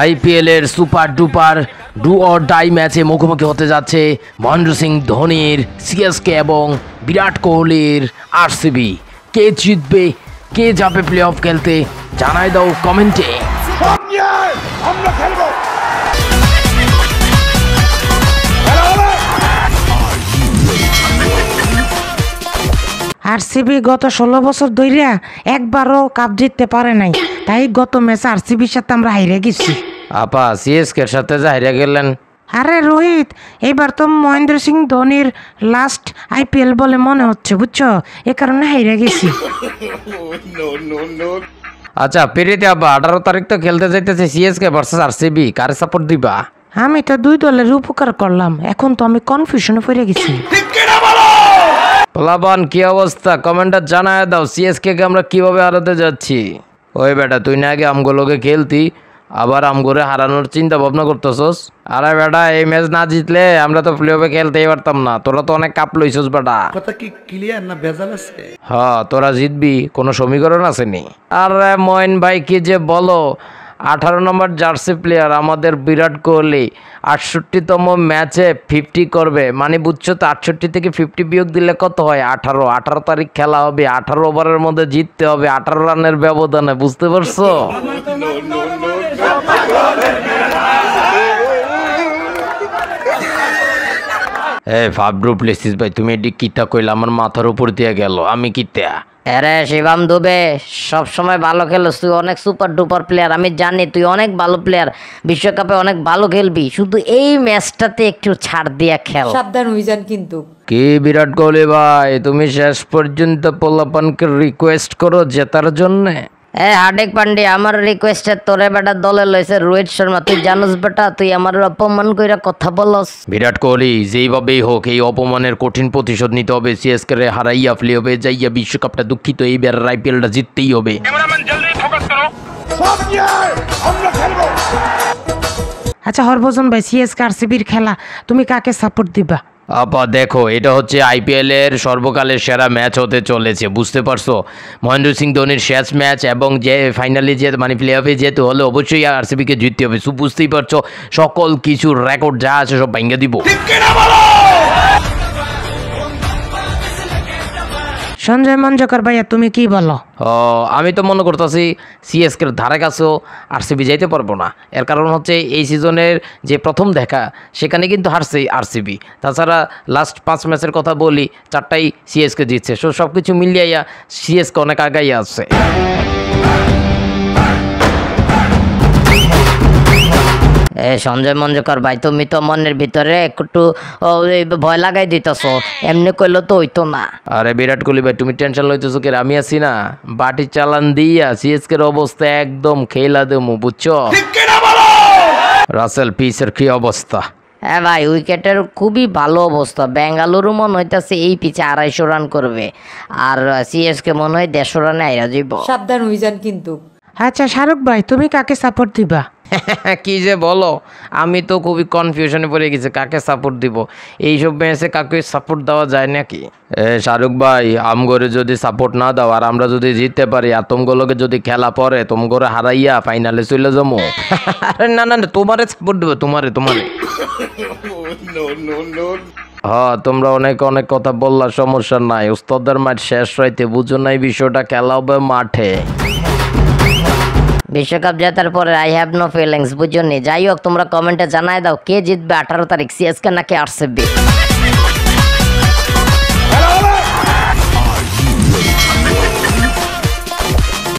IPL এর super duper do or die ম্যাচে মুখোমুখি হতে যাচ্ছে মহেন্দ্র সিং ধোনির সিএসকে এবং বিরাট কোহলির আরসিবি। কে জিতবে, কে যাবে প্লে অফ খেলতে, জানাই দাও কমেন্টে। আরসিবি গত 16 বছর ধরে একবারও কাপ জিততে পারে নাই, তাই গত ম্যাচে আরসিবির সাথে আমরা হাইরে গেছি। আপা সিএসকের সাথে হাইরে গেলেন? আরে রোহিত, এবার তো মহেন্দ্র সিং ধোনির লাস্ট আইপিএল বলে মনে হচ্ছে, বুঝছো, এ কারণে হাইরে গেছি। আচ্ছা পেরিতে আব্বা, 18 তারিখ তো খেলতে যাইতেছে সিএসকে ভার্সেস আরসিবি, কারে সাপোর্ট দিবা? আমি তো দুই দলের উপকার করলাম, এখন তো আমি কনফিউশনে পড়ে গেছি। পোলাপান কি অবস্থা, কমেন্টে জানায় দাও সিএসকে কে আমরা কিভাবে হারাতে যাচ্ছি। ওই বেটা তুই না আগে আমগুলোকে খেলতি, আবার আমগরে হারানোর চিন্তা ভাবনা করতেছস? আরে বেটা এই ম্যাচ না জিতলে আমরা তো প্লে অফে খেলতেই পারতাম না। তোরা তো অনেক কাপ লইছস বেটা। কথা কি ক্লিয়ার না ভেজাল আছে? হ্যাঁ তোরা জিতবি, কোনো সমীকরণ আসেনি। আরে ময়ন ভাই কি যে বলো, 18 নম্বর জার্সি প্লেয়ার আমাদের বিরাট কোহলি 68তম ম্যাচে 50 করবে, মানে বুঝছো তো, 68 থেকে 50 বিয়োগ দিলে কত হয়? 18 তারিখ খেলা হবে, 18 ওভারের মধ্যে জিততে হবে 18 রানের ব্যবধানে, বুঝতে পারছো? ফাবরু প্লেসিস ভাই, তুমি এটি কিতা কইলা, আমার মাথার উপর দিয়ে গেল, আমি কিতা? আরে শিবাম দুবে, সব সময় ভালো খেলোস, তুই অনেক সুপার ডুপার প্লেয়ার, আমি জানি তুই অনেক ভালো প্লেয়ার, বিশ্বকাপে অনেক ভালো খেলবি, শুধু এই ম্যাচটাতে একটু ছাড় দিয়া খেল। সাবধান হয়ে যান কিন্তু। কি বিরাট কোহলি ভাই, তুমি শেষ পর্যন্ত পোলাপানকে রিকোয়েস্ট করো জেতার জন্য? হার্দিক পান্ডিয়া, আমার রিকোয়েস্টে তোরে বেটা দলে লইছে রোহিত শর্মা, তুই জানোস বেটা তুই আমার অপমান কইরা কথা বলস। বিরাট কোহলি যেইভাবেই হোক এই অপমানের কঠিন প্রতিশোধ নিতে হবে, সিএসকে রে হারাইয়া প্লে হবে যাইয়া বিশ্বকাপটা, দুঃখিত এইবার আইপিএলটা জিততেই হবে। আচ্ছা হরভজন ভাই, সিএসকে আরসিবির খেলা, তুমি কাকে সাপোর্ট দিবা? আপা দেখো, এটা হচ্ছে আইপিএল এর সর্বকালের সেরা ম্যাচ হতে চলেছে, বুঝতে পারছো? মহেন্দ্র সিং ধোনির শেষ ম্যাচ এবং যে ফাইনালি যে মানে প্লে অফে যেতে হলে অবশ্যই আরসিবিকে জিততে হবে। বুঝতেই পারছো, সকল কিছুর রেকর্ড যা আছে সব ভাঙিয়ে দিব। সঞ্জয় মঞ্জকর ভাইয়া, তুমি কি বলো? আমি তো মনে করতেছি সিএসকের ধারে কাছেও আরসিবি যাইতে পারবো না। এর কারণ হচ্ছে এই সিজনের যে প্রথম দেখা সেখানে কিন্তু হারছে আরসিবি, তাছাড়া লাস্ট 5 ম্যাচের কথা বলি 4টাই সিএসকে জিতছে। সব কিছু মিলিয়ে সিএসকে অনেক আগাইয়া আছে। সঞ্জয় মঞ্জুকর ভাই, তুমি তো মনের ভিতরে একটু ভয় লাগাই দিতেছ, এমনি কইলো তো হইতো না। আরে বিরাট কোহলি ভাই, তুমি টেনশন লইতেছো কি? আমি আছি না, বাটি চালান দিয়া সিএসকের অবস্থা একদম খেলা দেবো, বুঝছো? রাসেল পিসের কি অবস্থা? হ্যাঁ ভাই, উইকেটের খুবই ভালো অবস্থা। বেঙ্গালুরু মনে হইতেছে এই পিচে 250 রান করবে, আর সিএসকে মনে হয় 150 রানে আইরা যাইব। সাবধান হয়ে যান কিন্তু। আচ্ছা শাহরুখ ভাই, তুমি কাকে সাপোর্ট দিবা? কি যে বলো, আমি তো খুবই কনফিউশনে পড়ে গেছি কাকে সাপোর্ট দিব। এইসব ম্যাচে কাকে সাপোর্ট দেওয়া যায় নাকি? শাহরুখ ভাই, আমগরে যদি সাপোর্ট না দাও আর আমরা যদি জিততে পারি আর তোমগুলোকে যদি খেলা পরে তোমগরে হারাইয়া ফাইনালে চলে যাবো। আরে না না, তোমারে সাপোর্ট দেবো, তোমারে। হ্যাঁ তোমরা অনেক কথা বললা, সমস্যা নাই, উস্তাদের ম্যাচ শেষ রাইতে, বুঝো নাই বিষয়টা, খেলা হবে মাঠে। বিশ্বকাপ জেতার পরে আই হ্যাভ নো ফিলিংস, বুঝনি। যাই হোক, তোমরা কমেন্টে জানাই দাও কে জিতবে 18 তারিখ, সিএসকে নাকি আরসিবি।